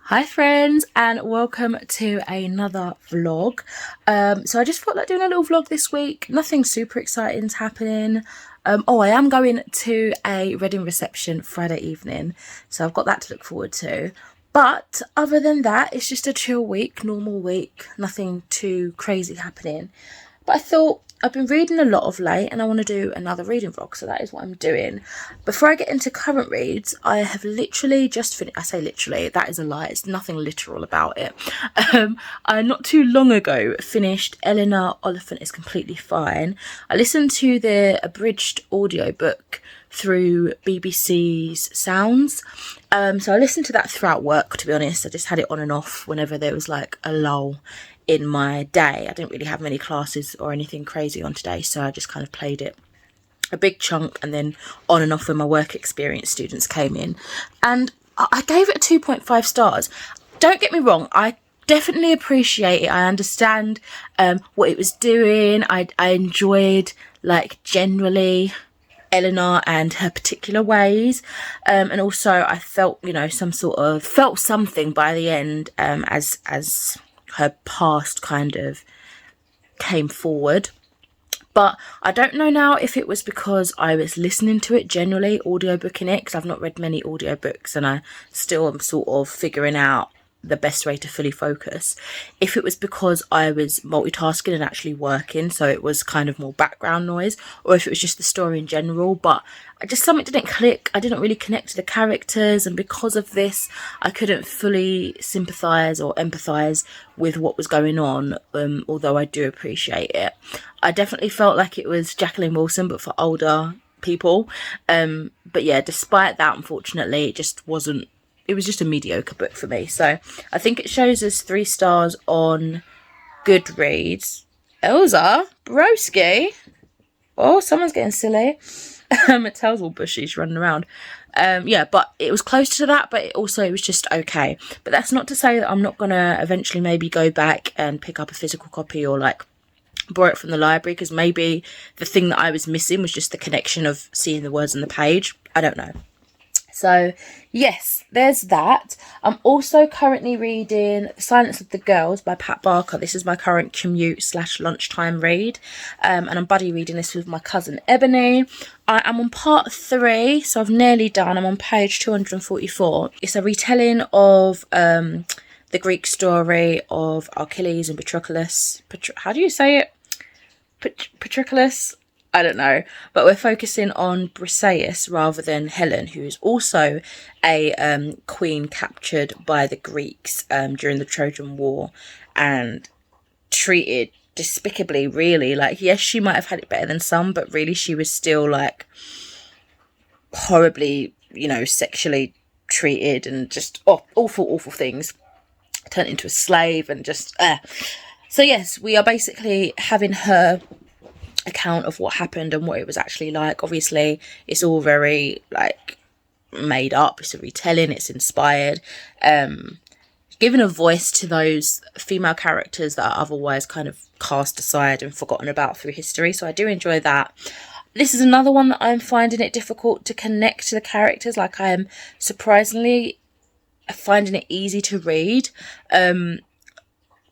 Hi friends, and welcome to another vlog. So I just felt like doing a little vlog this week. Nothing super exciting's happening. I am going to a wedding reception Friday evening, so I've got that to look forward to. But other than that, it's just a chill week, normal week, nothing too crazy happening. But I thought I've been reading a lot of late and I want to do another reading vlog, so that is what I'm doing. Before I get into current reads, I have literally just finished. I say literally, that is a lie, it's nothing literal about it. I not too long ago finished Eleanor Oliphant is Completely Fine. I listened to the abridged audiobook through BBC's Sounds. So I listened to that throughout work, to be honest. I just had it on and off whenever there was like a lull in my day. I didn't really have many classes or anything crazy on today, so I just kind of played it a big chunk and then on and off when my work experience students came in. And I gave it a 2.5 stars. Don't get me wrong, I definitely appreciate it. I understand what it was doing. I enjoyed, like, generally Eleanor and her particular ways, and also I felt, you know, felt something by the end, as her past kind of came forward. But I don't know now if it was because I was listening to it generally, audiobooking it, because I've not read many audiobooks and I still am sort of figuring out the best way to fully focus. If it was because I was multitasking and actually working, so it was kind of more background noise, or if it was just the story in general. But something didn't click. I didn't really connect to the characters, and because of this I couldn't fully sympathise or empathise with what was going on, although I do appreciate it. I definitely felt like it was Jacqueline Wilson but for older people, but yeah, despite that, unfortunately it was just a mediocre book for me. So I think it shows us 3 stars on Goodreads. Elsa, broski. Oh, someone's getting silly. Mattel's all bushy, she's running around. Yeah, but it was close to that, but it was just okay. But that's not to say that I'm not going to eventually maybe go back and pick up a physical copy or like borrow it from the library, because maybe the thing that I was missing was just the connection of seeing the words on the page. I don't know. So yes, there's that. I'm also currently reading Silence of the Girls by Pat Barker. This is my current commute / lunchtime read, and I'm buddy reading this with my cousin Ebony. I am on part 3, so I've nearly done. I'm on page 244. It's a retelling of the Greek story of Achilles and Patroclus. How do you say it? Patroclus? I don't know, but we're focusing on Briseis rather than Helen, who is also a queen captured by the Greeks during the Trojan War and treated despicably, really. Like, yes, she might have had it better than some, but really she was still like horribly, you know, sexually treated and just awful things. Turned into a slave and just So yes, we are basically having her account of what happened and what it was actually like. Obviously it's all very like made up, it's a retelling, it's inspired, giving a voice to those female characters that are otherwise kind of cast aside and forgotten about through history. So I do enjoy that. This is another one that I'm finding it difficult to connect to the characters. Like, I am surprisingly finding it easy to read,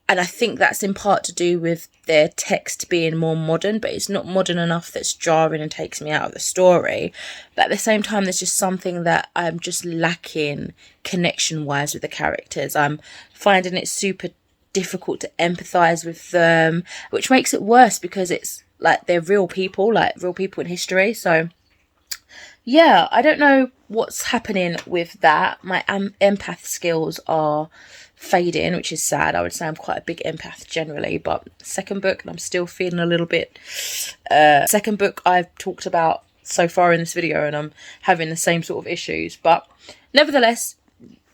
and I think that's in part to do with their text being more modern, but it's not modern enough that's jarring and takes me out of the story. But at the same time, there's just something that I'm just lacking connection-wise with the characters. I'm finding it super difficult to empathise with them, which makes it worse because it's like they're real people in history. So yeah, I don't know what's happening with that. My empath skills are fading, which is sad. I would say I'm quite a big empath generally, but second book and I'm still feeling a little bit second book I've talked about so far in this video and I'm having the same sort of issues, but nevertheless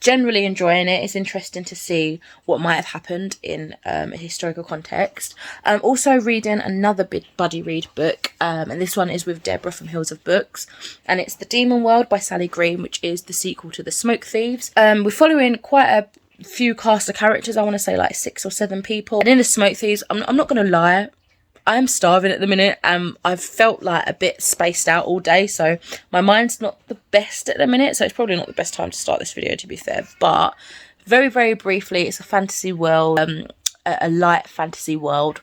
generally enjoying it. It's interesting to see what might have happened in a historical context. I'm also reading another big buddy read book, and this one is with Deborah from Hills of Books, and it's The Demon World by Sally Green, which is the sequel to The Smoke Thieves. We're following quite a few cast of characters. I want to say like 6 or 7 people, and in The Smoke Thieves, I'm not going to lie, I'm starving at the minute. I've felt like a bit spaced out all day, so my mind's not the best at the minute, so it's probably not the best time to start this video, to be fair, but very, very briefly, it's a fantasy world, a light fantasy world,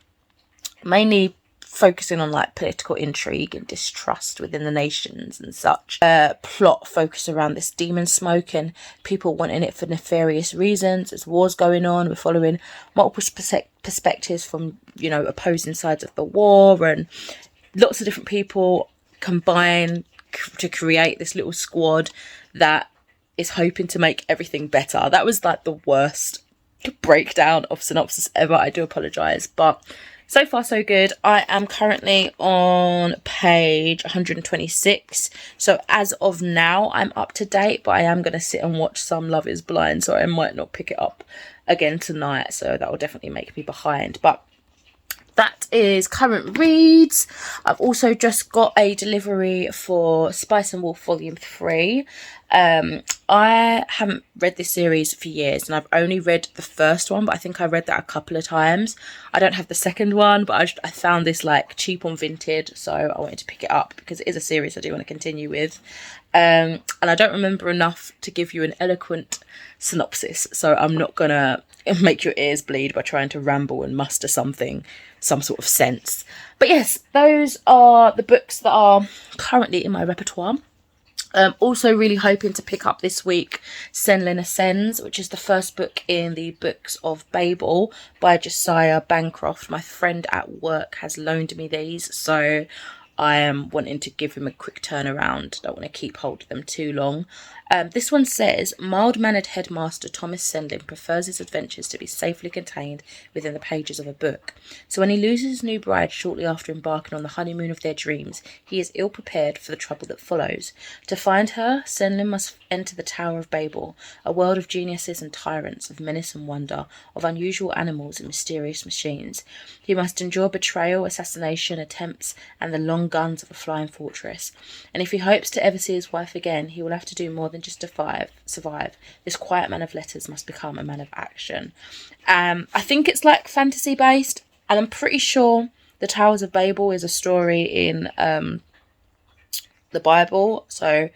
mainly focusing on like political intrigue and distrust within the nations and such. Plot focused around this demon smoke and people wanting it for nefarious reasons. There's wars going on. We're following multiple perspectives from, you know, opposing sides of the war, and lots of different people combine to create this little squad that is hoping to make everything better. That was like the worst breakdown of synopsis ever. I do apologise, but so far so good. I am currently on page 126, so as of now I'm up to date, but I am going to sit and watch some Love is Blind, so I might not pick it up again tonight, so that will definitely make me behind. But that is current reads. I've also just got a delivery for Spice and Wolf Volume 3. I haven't read this series for years, and I've only read the first one, but I think I read that a couple of times. I don't have the second one, but I found this like cheap on Vinted, so I wanted to pick it up because it is a series I do want to continue with. And I don't remember enough to give you an eloquent synopsis, so I'm not gonna make your ears bleed by trying to ramble and muster some sort of sense. But yes, those are the books that are currently in my repertoire. Also really hoping to pick up this week Senlin Ascends, which is the first book in the Books of Babel by Josiah Bancroft. My friend at work has loaned me these, so I am wanting to give him a quick turnaround. Don't want to keep hold of them too long. This one says, mild-mannered headmaster Thomas Senlin prefers his adventures to be safely contained within the pages of a book. So when he loses his new bride shortly after embarking on the honeymoon of their dreams, he is ill-prepared for the trouble that follows. To find her, Senlin must enter the Tower of Babel, a world of geniuses and tyrants, of menace and wonder, of unusual animals and mysterious machines. He must endure betrayal, assassination, attempts, and the long guns of a flying fortress. And if he hopes to ever see his wife again, he will have to do more than just survive. This quiet man of letters must become a man of action. I think it's like fantasy based, and I'm pretty sure the Towers of Babel is a story in the Bible, so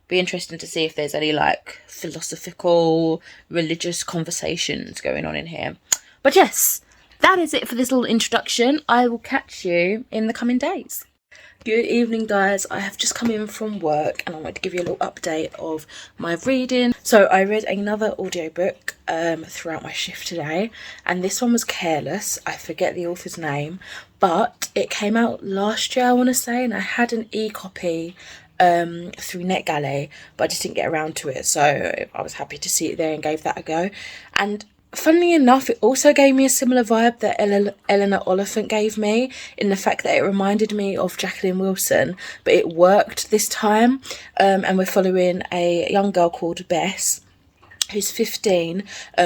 be interesting to see if there's any like philosophical, religious conversations going on in here. But yes, that is it for this little introduction. I will catch you in the coming days. Good evening, guys. I have just come in from work and I want to give you a little update of my reading. So I read another audiobook throughout my shift today, and this one was Careless. I forget the author's name, but it came out last year, I want to say, and I had an e-copy through NetGalley, but I just didn't get around to it, so I was happy to see it there and gave that a go. And funnily enough, it also gave me a similar vibe that Eleanor Oliphant gave me, in the fact that it reminded me of Jacqueline Wilson, but it worked this time. And we're following a young girl called Bess, who's 15,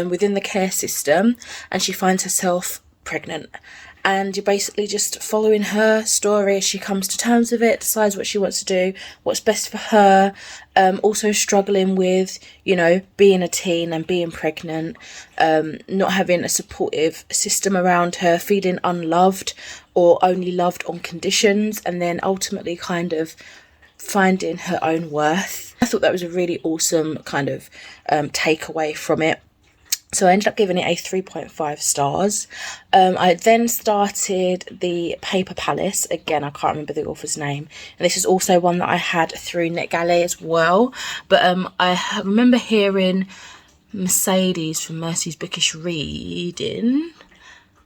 within the care system, and she finds herself pregnant. And you're basically just following her story as she comes to terms with it, decides what she wants to do, what's best for her, also struggling with, you know, being a teen and being pregnant, not having a supportive system around her, feeling unloved or only loved on conditions, and then ultimately kind of finding her own worth. I thought that was a really awesome kind of takeaway from it. So I ended up giving it a 3.5 stars. I then started The Paper Palace. Again, I can't remember the author's name. And this is also one that I had through NetGalley as well. But I remember hearing Mercedes from Mercy's Bookish Reading.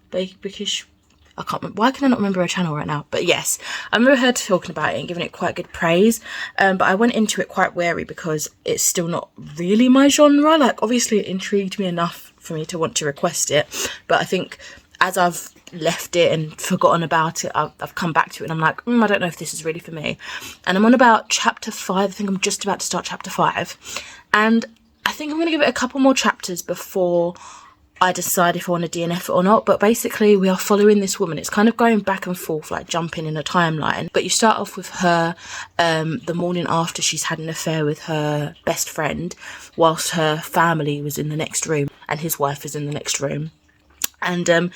Bookish... I can't remember. Why can I not remember her channel right now? But yes, I remember her talking about it and giving it quite good praise. But I went into it quite wary because it's still not really my genre. Like, obviously it intrigued me enough for me to want to request it. But I think as I've left it and forgotten about it, I've come back to it and I'm like, I don't know if this is really for me. And I'm on about chapter 5. I think I'm just about to start chapter 5. And I think I'm going to give it a couple more chapters before I decide if I want to DNF it or not. But basically we are following this woman. It's kind of going back and forth, like jumping in a timeline. But you start off with her the morning after she's had an affair with her best friend, whilst her family was in the next room and his wife is in the next room. And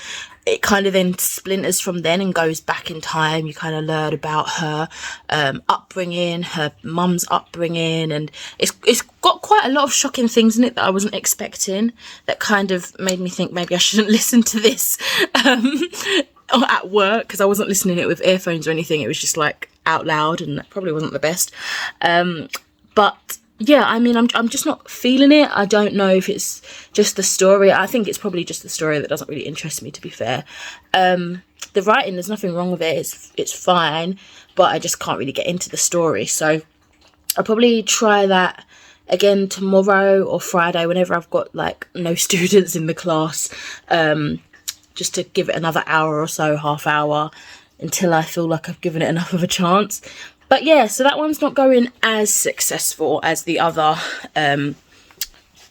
it kind of then splinters from then and goes back in time. You kind of learn about her upbringing, her mum's upbringing, and it's got quite a lot of shocking things in it that I wasn't expecting, that kind of made me think maybe I shouldn't listen to this at work, because I wasn't listening to it with earphones or anything. It was just like out loud, and that probably wasn't the best. But yeah, I mean, I'm just not feeling it. I don't know if it's just the story. I think it's probably just the story that doesn't really interest me, to be fair. The writing, there's nothing wrong with it. It's fine, but I just can't really get into the story. So I'll probably try that again tomorrow or Friday, whenever I've got like no students in the class, just to give it another hour or so, half hour, until I feel like I've given it enough of a chance. But yeah, so that one's not going as successful as the other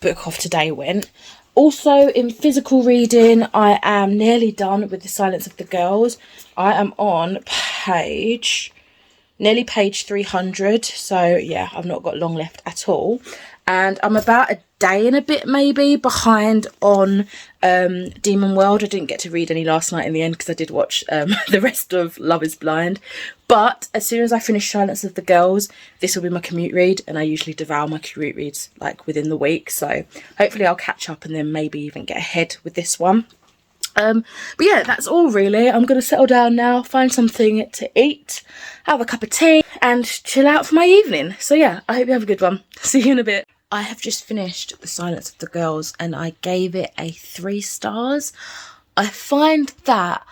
book of today went. Also, in physical reading, I am nearly done with The Silence of the Girls. I am on nearly page 300. So yeah, I've not got long left at all. And I'm about a day and a bit maybe behind on Demon World. I didn't get to read any last night in the end because I did watch the rest of Love is Blind. But as soon as I finish Silence of the Girls, this will be my commute read, and I usually devour my commute reads like within the week. So hopefully I'll catch up and then maybe even get ahead with this one. But yeah, that's all really. I'm going to settle down now, find something to eat, have a cup of tea and chill out for my evening. So yeah, I hope you have a good one. See you in a bit. I have just finished The Silence of the Girls and I gave it a 3 stars. I find that,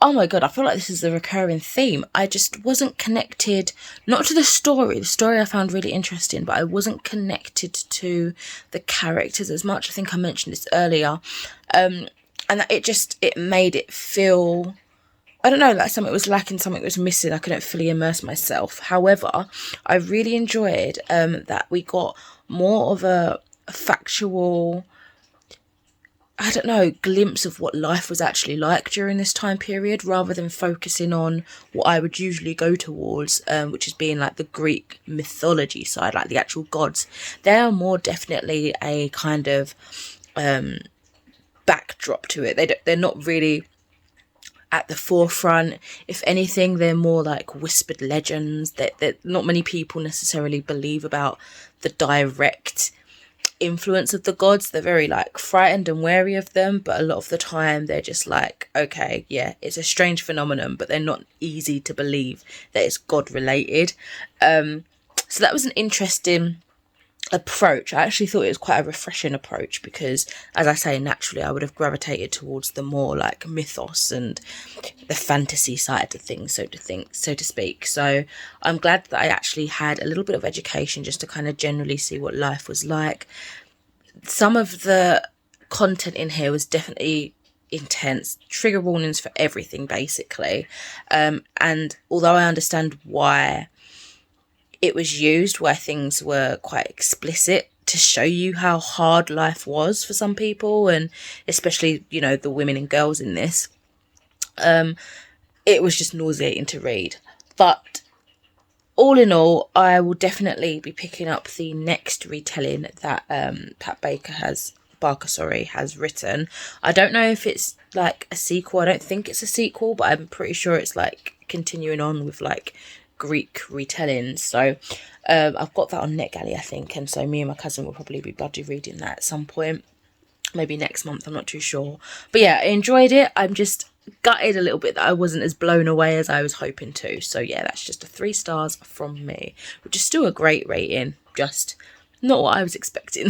oh my god, I feel like this is a recurring theme. I just wasn't connected, not to the story. The story I found really interesting, but I wasn't connected to the characters as much. I think I mentioned this earlier. And it made it feel, I don't know, like something was lacking, something was missing. I couldn't fully immerse myself. However, I really enjoyed that we got more of a factual, I don't know, glimpse of what life was actually like during this time period, rather than focusing on what I would usually go towards, which is being like the Greek mythology side, like the actual gods. They are more definitely a kind of backdrop to it. They're not really at the forefront. If anything, they're more like whispered legends that not many people necessarily believe about the direct influence of the gods. They're very like frightened and wary of them, but a lot of the time they're just like, okay, yeah, it's a strange phenomenon, but they're not easy to believe that it's god related. So that was an interesting approach. I actually thought it was quite a refreshing approach because, as I say, naturally I would have gravitated towards the more like mythos and the fantasy side of things, so to speak. So I'm glad that I actually had a little bit of education just to kind of generally see what life was like. Some of the content in here was definitely intense, trigger warnings for everything basically, and although I understand why it was used, where things were quite explicit to show you how hard life was for some people, and especially, you know, the women and girls in this, it was just nauseating to read. But all in all, I will definitely be picking up the next retelling that Pat Barker has written. I don't know if it's like a sequel. I don't think it's a sequel, but I'm pretty sure it's like continuing on with like Greek retellings. So I've got that on NetGalley, I think, and so me and my cousin will probably be buddy reading that at some point, maybe next month, I'm not too sure. But yeah, I enjoyed it. I'm just gutted a little bit that I wasn't as blown away as I was hoping to. So yeah, that's just a 3 stars from me, which is still a great rating, just not what I was expecting.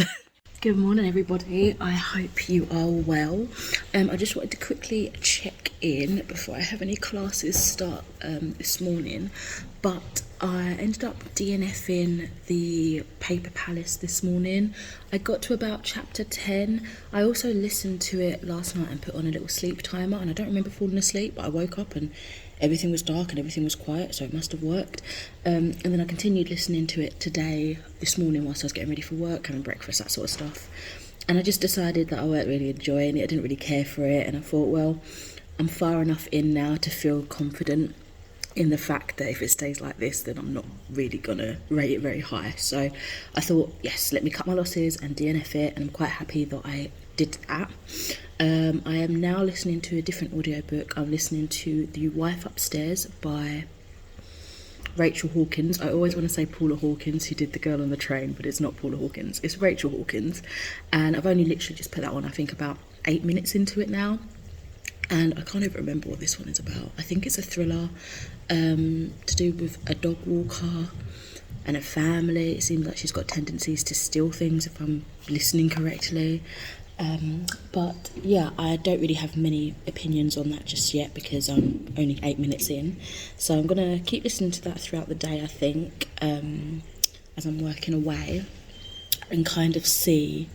Good morning everybody, I hope you are well. I just wanted to quickly check in before I have any classes start this morning, but I ended up DNFing the Paper Palace this morning. I got to about chapter 10. I also listened to it last night and put on a little sleep timer, and I don't remember falling asleep, but I woke up and everything was dark and everything was quiet, so it must have worked. And then I continued listening to it this morning whilst I was getting ready for work, having breakfast, that sort of stuff. And I just decided that I weren't really enjoying it. I didn't really care for it, and I thought, well, I'm far enough in now to feel confident in the fact that if it stays like this, then I'm not really gonna rate it very high. So I thought, yes, let me cut my losses and DNF it, and I'm quite happy that I did that. I am now listening to a different audiobook. I'm listening to The Wife Upstairs by Rachel Hawkins. I always want to say Paula Hawkins, who did The Girl on the Train, but it's not Paula Hawkins, it's Rachel Hawkins. And I've only literally just put that on, I think about 8 minutes into it now. And I can't even remember what this one is about. I think it's a thriller to do with a dog walker and a family. It seems like she's got tendencies to steal things, if I'm listening correctly. But yeah, I don't really have many opinions on that just yet because I'm only 8 minutes in. So I'm going to keep listening to that throughout the day, I think, as I'm working away, and kind of see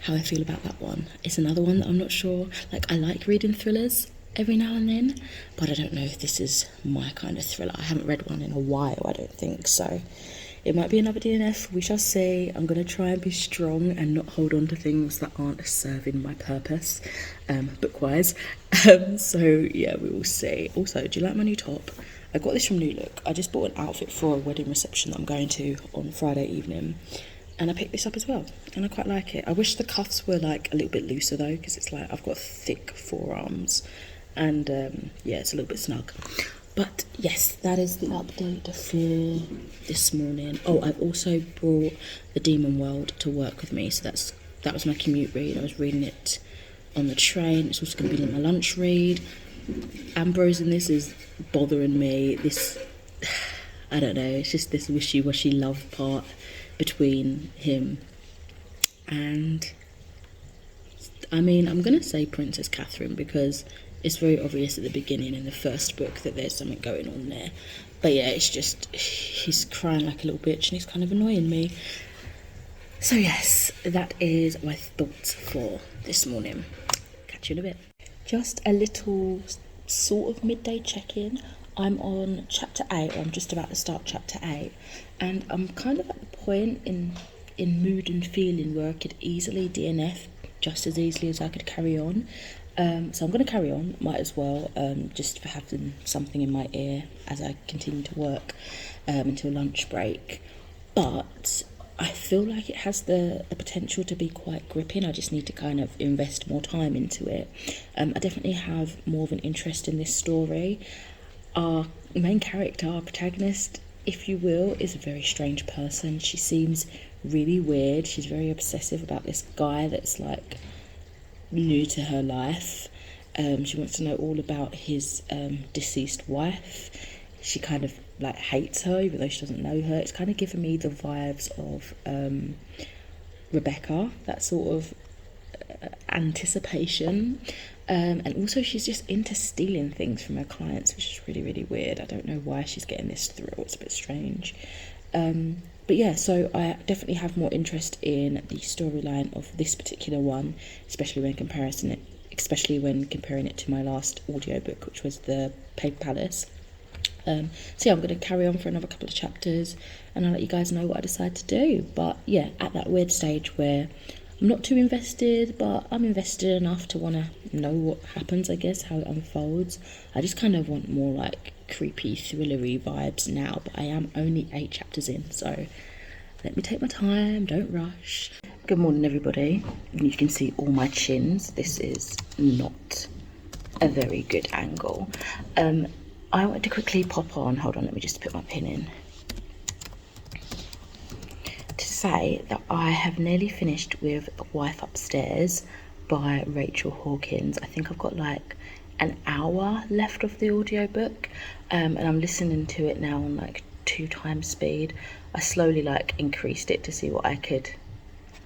how I feel about that one. It's another one that I'm not sure. Like, I like reading thrillers every now and then, but I don't know if this is my kind of thriller. I haven't read one in a while, I don't think, so it might be another DNF, we shall see. I'm going to try and be strong and not hold on to things that aren't serving my purpose, book-wise. So yeah, we will see. Also, do you like my new top? I got this from New Look. I just bought an outfit for a wedding reception that I'm going to on Friday evening, and I picked this up as well, and I quite like it. I wish the cuffs were like a little bit looser though, because it's like I've got thick forearms, and yeah, it's a little bit snug. But yes, that is the update for this morning. Oh, I've also brought The Demon World to work with me, so that was my commute read. I was reading it on the train. It's also going to be my lunch read. Ambrose in this is bothering me. This, I don't know, it's just this wishy-washy love part between him and, I mean, I'm going to say Princess Catherine, because it's very obvious at the beginning in the first book that there's something going on there. But yeah, it's just, he's crying like a little bitch and he's kind of annoying me. So yes, that is my thoughts for this morning. Catch you in a bit. Just a little sort of midday check-in. I'm on chapter 8, or I'm just about to start chapter 8, and I'm kind of at the point in mood and feeling where I could easily DNF just as easily as I could carry on. So I'm going to carry on, might as well, just for having something in my ear as I continue to work until lunch break. But I feel like it has the potential to be quite gripping. I just need to kind of invest more time into it. I definitely have more of an interest in this story. Our main character, our protagonist, if you will, is a very strange person. She seems really weird. She's very obsessive about this guy that's like new to her life. She wants to know all about his deceased wife. She kind of like hates her even though she doesn't know her. It's kind of giving me the vibes of Rebecca, that sort of anticipation, and also she's just into stealing things from her clients, which is really, really weird. I don't know why she's getting this thrill. It's a bit strange. But yeah, so I definitely have more interest in the storyline of this particular one, especially when comparing it to my last audiobook, which was The Paper Palace. So yeah, I'm going to carry on for another couple of chapters, and I'll let you guys know what I decide to do. But yeah, at that weird stage where I'm not too invested, but I'm invested enough to want to know what happens, I guess, how it unfolds. I just kind of want more like creepy, thrillery vibes now, but I am only 8 chapters in, so let me take my time, don't rush. Good morning, everybody. You can see all my chins. This is not a very good angle. I wanted to quickly pop on, hold on, let me just put my pin in, to say that I have nearly finished with The Wife Upstairs by Rachel Hawkins. I think I've got like an hour left of the audiobook, and I'm listening to it now on like 2 times speed. I slowly like increased it to see what I could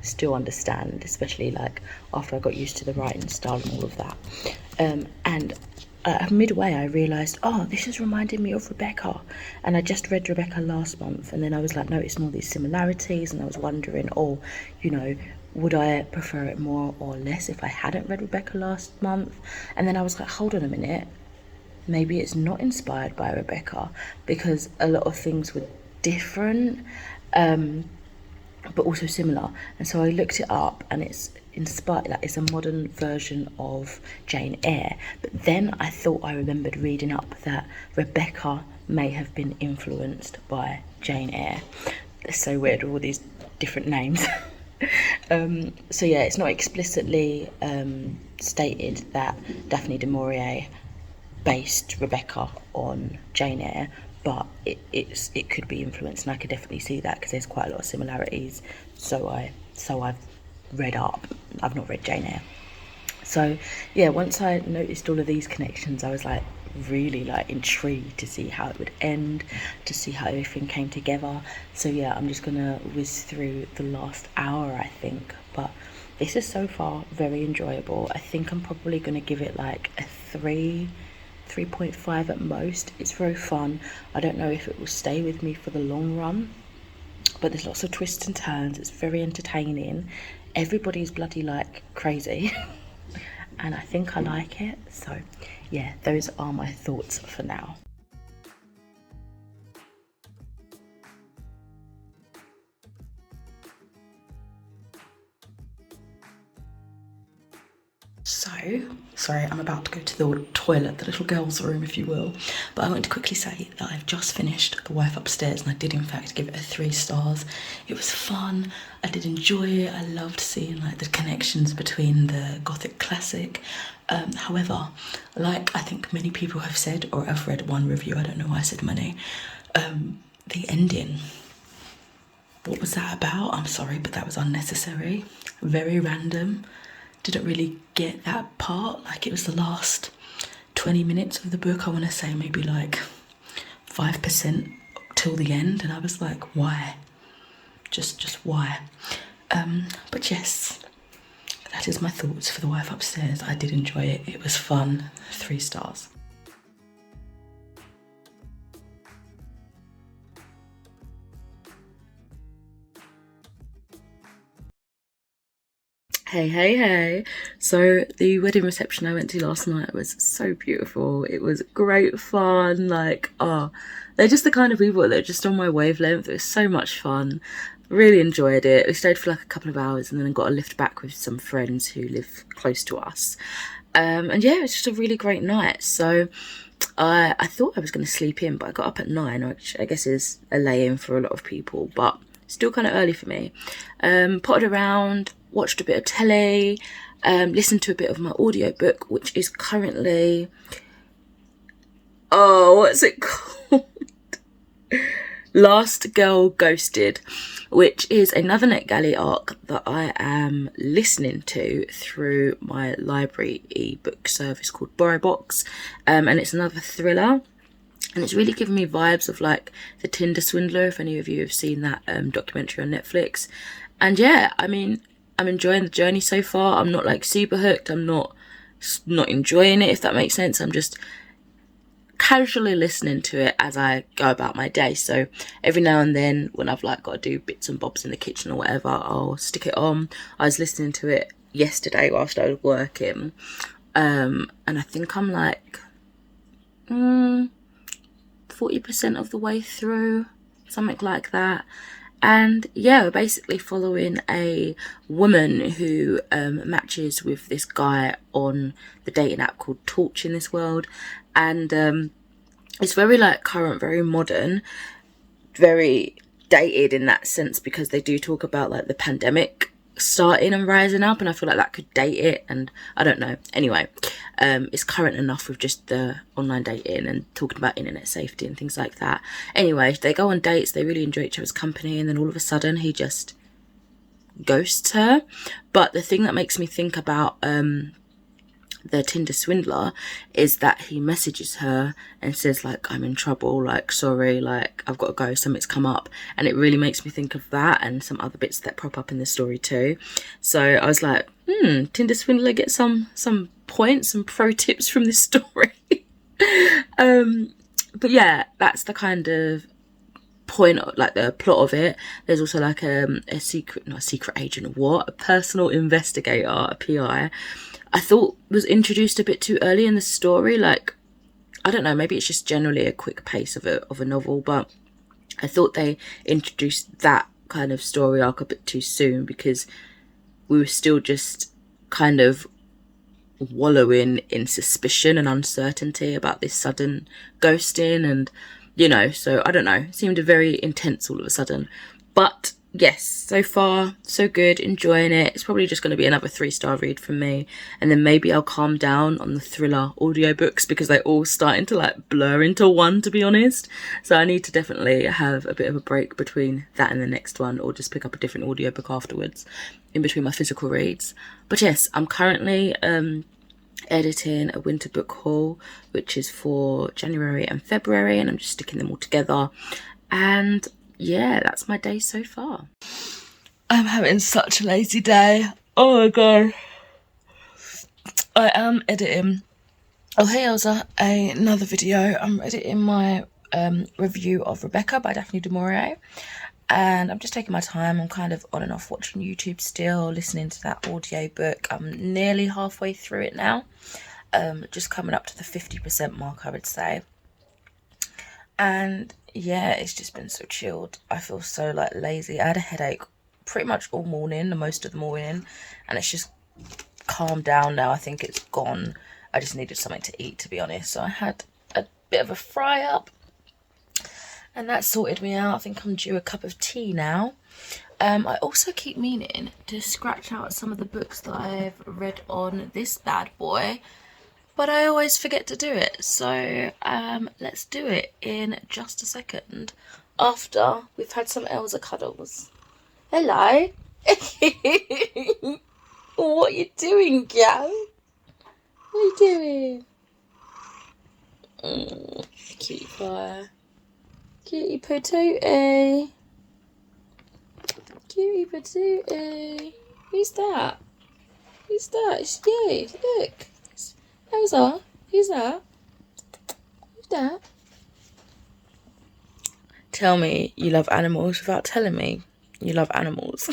still understand, especially like after I got used to the writing style and all of that. And midway I realised, oh, this is reminding me of Rebecca, and I just read Rebecca last month, and then I was like noticing all these similarities, and I was wondering, oh, you know, would I prefer it more or less if I hadn't read Rebecca last month? And then I was like, hold on a minute, maybe it's not inspired by Rebecca, because a lot of things were different, but also similar. And so I looked it up, and it's inspired, like it's a modern version of Jane Eyre. But then I thought I remembered reading up that Rebecca may have been influenced by Jane Eyre. It's so weird, all these different names. So yeah, it's not explicitly stated that Daphne du Maurier based Rebecca on Jane Eyre, but it could be influenced, and I could definitely see that because there's quite a lot of similarities. So I've read up. I've not read Jane Eyre. So yeah, once I noticed all of these connections, I was like really like intrigued to see how it would end, to see how everything came together. So yeah, I'm just gonna whiz through the last hour, I think, but this is so far very enjoyable. I think I'm probably gonna give it like a 3.5 at most. It's very fun. I don't know if it will stay with me for the long run, but there's lots of twists and turns. It's very entertaining. Everybody's bloody like crazy and I think I like it. So yeah, those are my thoughts for now. So, sorry, I'm about to go to the toilet, the little girl's room, if you will. But I want to quickly say that I've just finished The Wife Upstairs, and I did in fact give it 3 stars. It was fun, I did enjoy it, I loved seeing like the connections between the Gothic classic. However, like I think many people have said, or I've read one review, I don't know why I said many, the ending. What was that about? I'm sorry, but that was unnecessary, very random. Didn't really get that part. Like it was the last 20 minutes of the book, I want to say maybe like 5% till the end, and I was like, why? Just why? But yes, that is my thoughts for The Wife Upstairs. I did enjoy it. It was fun. 3 stars. Hey. So the wedding reception I went to last night was so beautiful. It was great fun. Like, they're just the kind of people that are just on my wavelength. It was so much fun. Really enjoyed it. We stayed for like a couple of hours and then got a lift back with some friends who live close to us. And yeah, it was just a really great night. So I thought I was going to sleep in, but I got up at 9, which I guess is a lay-in for a lot of people, but still kind of early for me. Potted around, watched a bit of telly, listened to a bit of my audiobook, which is currently, what's it called? Last Girl Ghosted, which is another NetGalley arc that I am listening to through my library ebook service called BorrowBox, and it's another thriller. And it's really given me vibes of like The Tinder Swindler, if any of you have seen that documentary on Netflix. And yeah, I mean, I'm enjoying the journey so far. I'm not like super hooked. I'm not enjoying it, if that makes sense. I'm just casually listening to it as I go about my day. So every now and then when I've like got to do bits and bobs in the kitchen or whatever, I'll stick it on. I was listening to it yesterday whilst I was working. And I think I'm like 40% of the way through, something like that. And yeah, we're basically following a woman who matches with this guy on the dating app called Torch in this world. And it's very like current, very modern, very dated in that sense, because they do talk about like the pandemic starting and rising up, and I feel like that could date it, and I don't know. Anyway, it's current enough with just the online dating and talking about internet safety and things like that. Anyway, they go on dates, they really enjoy each other's company, and then all of a sudden he just ghosts her. But the thing that makes me think about the Tinder swindler is that he messages her and says like, I'm in trouble, like sorry, like I've got to go, something's come up. And it really makes me think of that and some other bits that prop up in the story too. So I was like, Tinder swindler, get some points, some pro tips from this story. But yeah, that's the kind of point, like the plot of it. There's also like a secret agent, a personal investigator, a PI, I thought was introduced a bit too early in the story. Like, I don't know, maybe it's just generally a quick pace of a novel, but I thought they introduced that kind of story arc a bit too soon, because we were still just kind of wallowing in suspicion and uncertainty about this sudden ghosting, and you know, so I don't know, it seemed very intense all of a sudden. But yes, so far so good, enjoying it. It's probably just going to be another 3-star read from me, and then maybe I'll calm down on the thriller audiobooks because they're all starting to like blur into one, to be honest. So I need to definitely have a bit of a break between that and the next one, or just pick up a different audiobook afterwards in between my physical reads. But yes, I'm currently editing a winter book haul, which is for January and February, and I'm just sticking them all together. And yeah, that's my day so far. I'm having such a lazy day. Oh my god. I am editing. Oh hey Elsa, another video. I'm editing my review of Rebecca by Daphne du Maurier. And I'm just taking my time. I'm kind of on and off watching YouTube still, listening to that audiobook. I'm nearly halfway through it now. Just coming up to the 50% mark, I would say. And yeah, it's just been so chilled. I feel so like lazy. I had a headache pretty much all morning, the most of the morning, and it's just calmed down now. I think it's gone. I just needed something to eat, to be honest. So I had a bit of a fry up, and that sorted me out. I think I'm due a cup of tea now. I also keep meaning to scratch out some of the books that I've read on this bad boy, but I always forget to do it. So let's do it in just a second after we've had some Elsa cuddles. Hello. What are you doing, gal? What are you doing? Cutie pie. Cutie patootie. Cutie patootie. Who's that? Who's that? It's you. Look. Elsa. Who's that? Who's that? Tell me you love animals without telling me you love animals.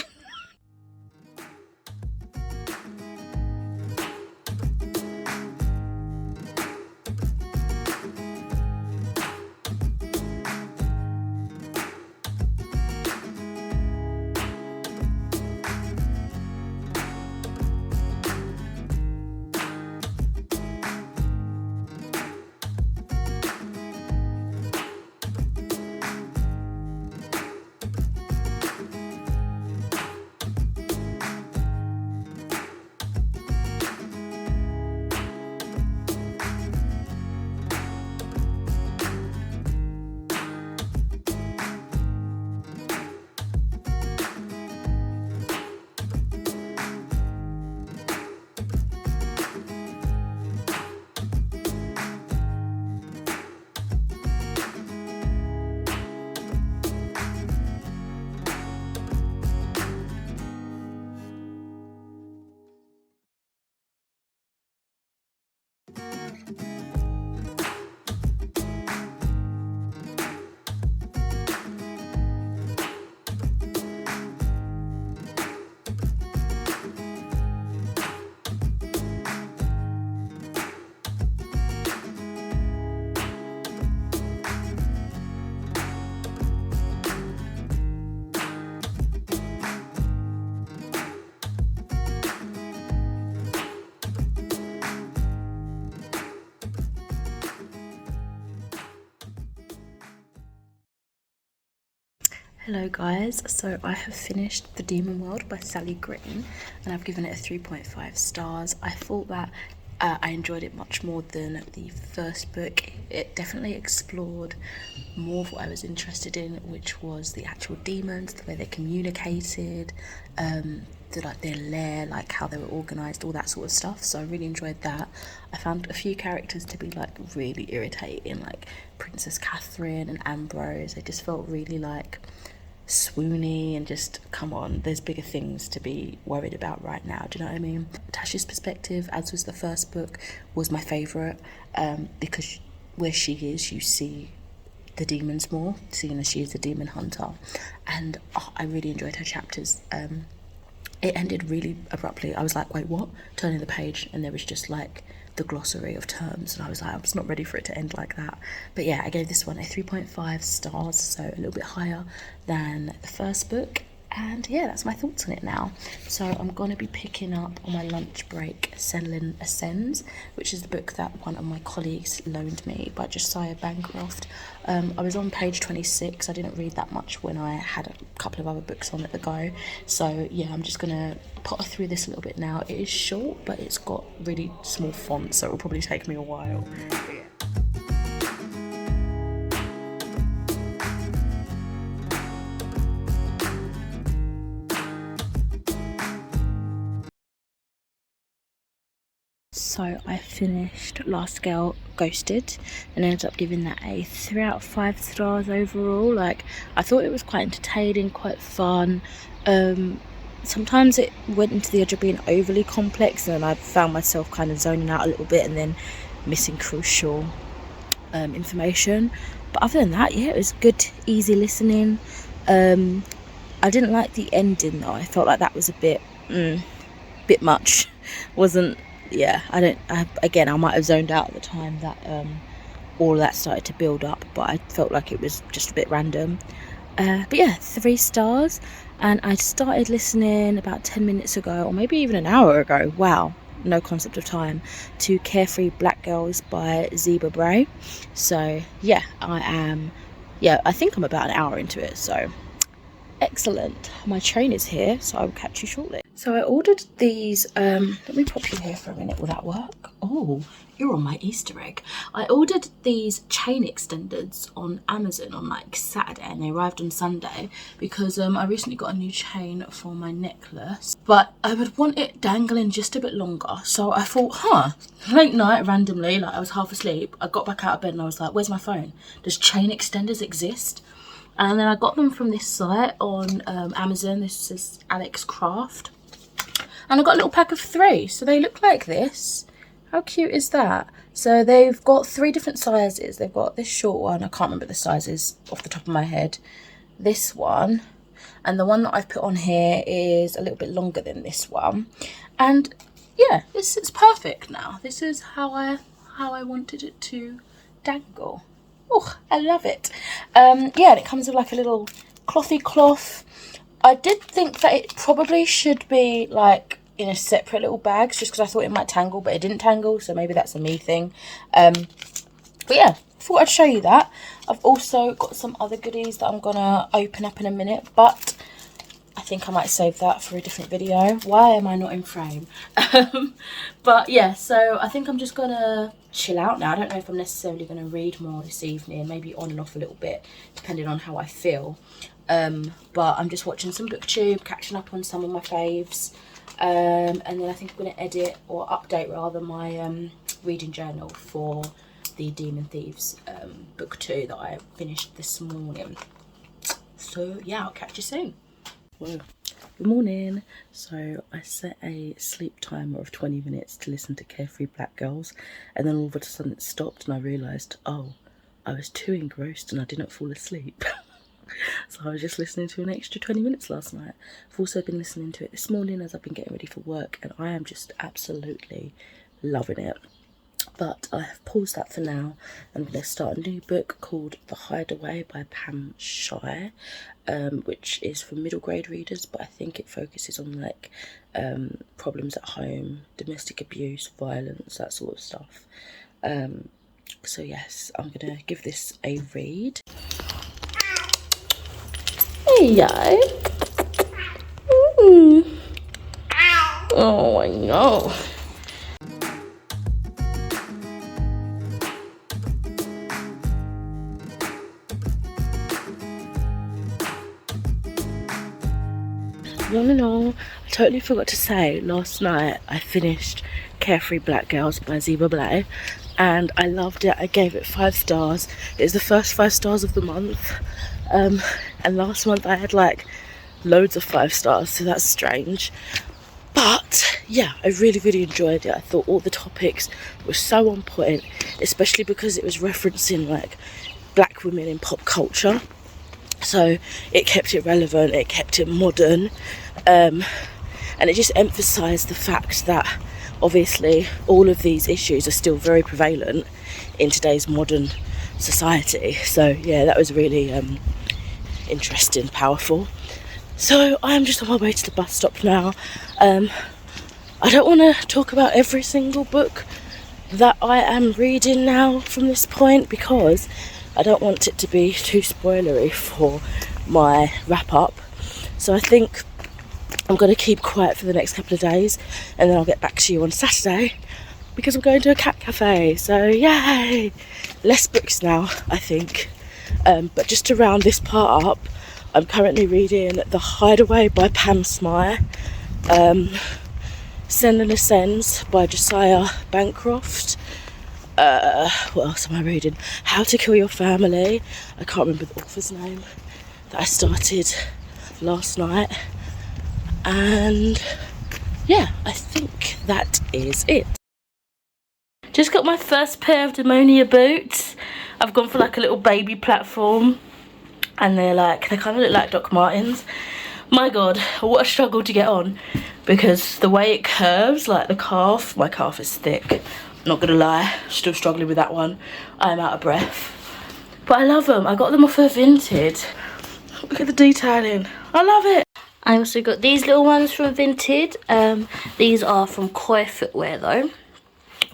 Hello guys, so I have finished The Demon World by Sally Green and I've given it a 3.5 stars. I thought that I enjoyed it much more than the first book. It definitely explored more of what I was interested in, which was the actual demons, the way they communicated, their lair, like how they were organised, all that sort of stuff. So I really enjoyed that. I found a few characters to be like really irritating, like Princess Catherine and Ambrose. They just felt really like swoony and just, come on, there's bigger things to be worried about right now, do you know what I mean? Tasha's perspective, as was the first book, was my favourite, because where she is, you see the demons more, seeing as she is a demon hunter, and I really enjoyed her chapters. It ended really abruptly. I was like, wait, what? Turning the page, and there was just like the glossary of terms, and I was like, I'm just not ready for it to end like that. But yeah, I gave this one a 3.5 stars, so a little bit higher than the first book, And yeah, that's my thoughts on it now. So I'm going to be picking up on my lunch break Selling Ascends, which is the book that one of my colleagues loaned me by Josiah Bancroft. I was on page 26. I didn't read that much when I had a couple of other books on at the go. So yeah, I'm just going to potter through this a little bit now. It is short, but it's got really small font, so it will probably take me a while. So I finished Last Girl Ghosted and ended up giving that a 3 out of 5 stars overall. Like, I thought it was quite entertaining, quite fun. Sometimes it went into the edge of being overly complex, and I found myself kind of zoning out a little bit and then missing crucial information. But other than that, yeah, it was good, easy listening. I didn't like the ending though. I felt like that was a bit much. Yeah, I might have zoned out at the time that all of that started to build up, but I felt like it was just a bit random. But yeah, 3 stars, and I started listening about 10 minutes ago, or maybe even an hour ago, wow, no concept of time, to Carefree Black Girls by Zeba Bray. So yeah, I think I'm about an hour into it, so excellent. My train is here, so I will catch you shortly. So I ordered these, let me pop you here for a minute. Will that work? Oh, you're on my Easter egg. I ordered these chain extenders on Amazon on like Saturday, and they arrived on Sunday because I recently got a new chain for my necklace, but I would want it dangling just a bit longer. So I thought, late night, randomly, like I was half asleep, I got back out of bed and I was like, where's my phone? Does chain extenders exist? And then I got them from this site on Amazon. This is Alex Craft. And I got a little pack of 3. So they look like this. How cute is that? So they've got 3 different sizes. They've got this short one. I can't remember the sizes off the top of my head. This one. And the one that I've put on here is a little bit longer than this one. And yeah, this is perfect now. This is how I wanted it to dangle. Oh, I love it. Yeah, and it comes with like a little clothy cloth. I did think that it probably should be like in a separate little bag, just because I thought it might tangle, but it didn't tangle, so maybe that's a me thing. But yeah, thought I'd show you that. I've also got some other goodies that I'm gonna open up in a minute, but I think I might save that for a different video. Why am I not in frame? But yeah, so I think I'm just gonna chill out now. I don't know if I'm necessarily gonna read more this evening, maybe on and off a little bit, depending on how I feel. But I'm just watching some booktube, catching up on some of my faves. And then I think I'm going to edit, or update rather, my reading journal for the Demon Thieves book 2 that I finished this morning. So yeah, I'll catch you soon. Whoa. Good morning. So I set a sleep timer of 20 minutes to listen to Carefree Black Girls, and then all of a sudden it stopped and I realised, oh, I was too engrossed and I didn't fall asleep. So I was just listening to an extra 20 minutes last night. I've also been listening to it this morning as I've been getting ready for work, and I am just absolutely loving it. But I have paused that for now. I'm going to start a new book called The Howdee-haie by Pam Shire, which is for middle grade readers, but I think it focuses on like problems at home, domestic abuse, violence, that sort of stuff. So yes, I'm going to give this a read. Hey, yay. Oh, I know. No, I totally forgot to say, last night I finished Carefree Black Girls by Zeba Bray, and I loved it. I gave it 5 stars. It's the first 5 stars of the month. And last month I had like loads of 5 stars, so that's strange. But yeah, I really enjoyed it. I thought all the topics were so on point, especially because it was referencing like black women in pop culture. So it kept it relevant, it kept it modern, and it just emphasised the fact that obviously all of these issues are still very prevalent in today's modern society. So yeah, that was really interesting, powerful. So I'm just on my way to the bus stop now. I don't want to talk about every single book that I am reading now from this point, because I don't want it to be too spoilery for my wrap up. So I think I'm going to keep quiet for the next couple of days, and then I'll get back to you on Saturday, because I'm going to a cat cafe. So yay! Less books now, I think. But just to round this part up, I'm currently reading The Hideaway by Pam Smythe, Send and Ascends by Josiah Bancroft. What else am I reading? How to Kill Your Family. I can't remember the author's name. That I started last night. And yeah, I think that is it. Just got my first pair of Demonia boots. I've gone for like a little baby platform, and they kind of look like Doc Martens. My god, what a struggle to get on, because the way it curves, like the calf, my calf is thick, not gonna lie, still struggling with that one. I'm out of breath, but I love them. I got them off of Vinted. Look at the detailing, I love it. I also got these little ones from Vinted. These are from Koi Footwear though,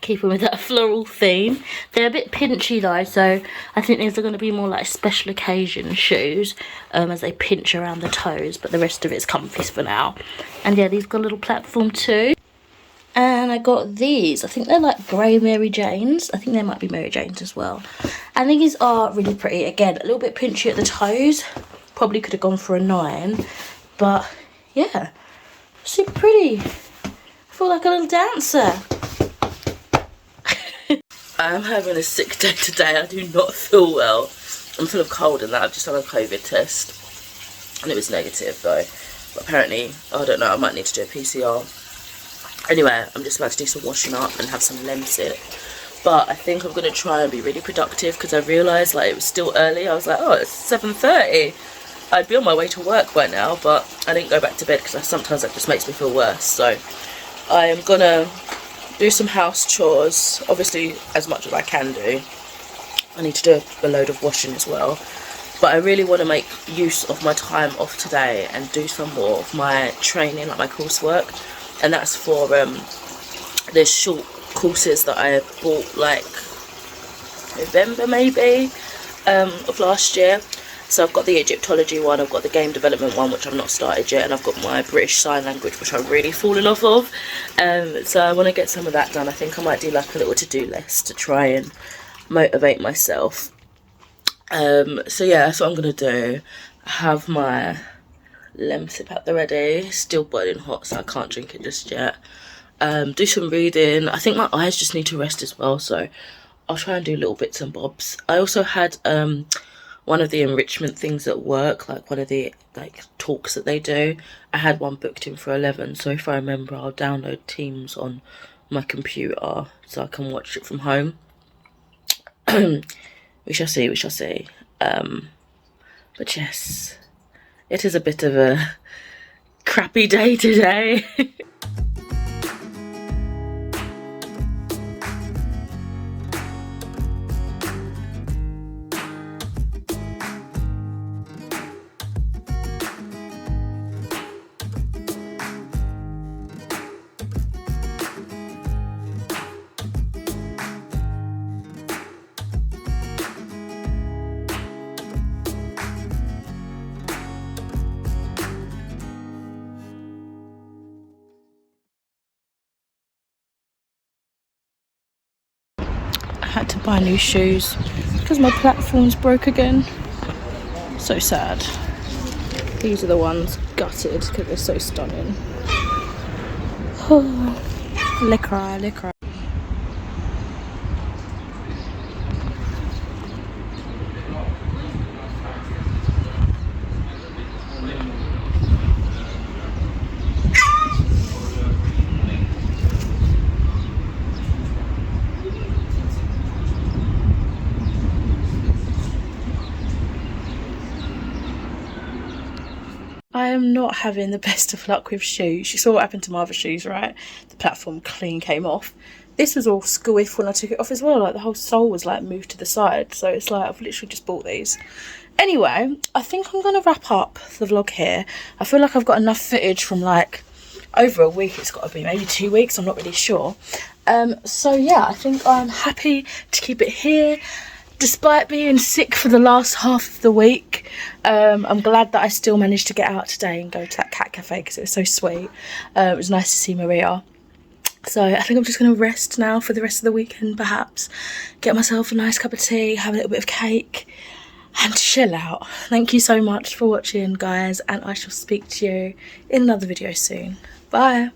keeping with that floral theme. They're a bit pinchy though, so I think these are going to be more like special occasion shoes, as they pinch around the toes, but the rest of it's comfy for now. And yeah, these got a little platform too. And I got these, I think they're like grey Mary Janes. I think they might be Mary Janes as well. And these are really pretty. Again, a little bit pinchy at the toes. Probably could have gone for a 9, but yeah, super pretty. I feel like a little dancer. I'm having a sick day today. I do not feel well. I'm full of cold and that. I've just done a COVID test and it was negative though. But apparently, I don't know, I might need to do a PCR. Anyway, I'm just about to do some washing up and have some Lemsip. But I think I'm going to try and be really productive, because I realised like it was still early. I was like, oh, it's 7:30. I'd be on my way to work by now, but I didn't go back to bed because sometimes that just makes me feel worse. So I am going to do some house chores, obviously as much as I can do. I need to do a load of washing as well, but I really want to make use of my time off today and do some more of my training, like my coursework, and that's for the short courses that I bought like November maybe of last year. So I've got the Egyptology one, I've got the game development one, which I've not started yet, and I've got my British Sign Language, which I'm really falling off of. So I want to get some of that done. I think I might do like a little to-do list to try and motivate myself. So yeah, that's what I'm going to do. I have my Lemsip at the ready, still boiling hot, so I can't drink it just yet. Do some reading. I think my eyes just need to rest as well, so I'll try and do little bits and bobs. I also had one of the enrichment things at work, like one of the talks that they do. I had one booked in for 11, so if I remember, I'll download Teams on my computer so I can watch it from home. We shall see, we shall see. But yes, it is a bit of a crappy day today. I had to buy new shoes because my platforms broke again. So sad. These are the ones gutted because they're so stunning. Le cry, le cry. I am not having the best of luck with shoes. You saw what happened to my other shoes, right? The platform clean came off. This was all squiff when I took it off as well. Like the whole sole was like moved to the side. So it's like I've literally just bought these Anyway, I think I'm going to wrap up the vlog here. I feel like I've got enough footage from like over a week. It's got to be maybe 2 weeks. I'm not really sure. So yeah, I think I'm happy to keep it here. Despite being sick for the last half of the week, I'm glad that I still managed to get out today and go to that cat cafe because it was so sweet. It was nice to see Maria. So I think I'm just going to rest now for the rest of the weekend, perhaps. Get myself a nice cup of tea, have a little bit of cake, and chill out. Thank you so much for watching, guys, and I shall speak to you in another video soon. Bye.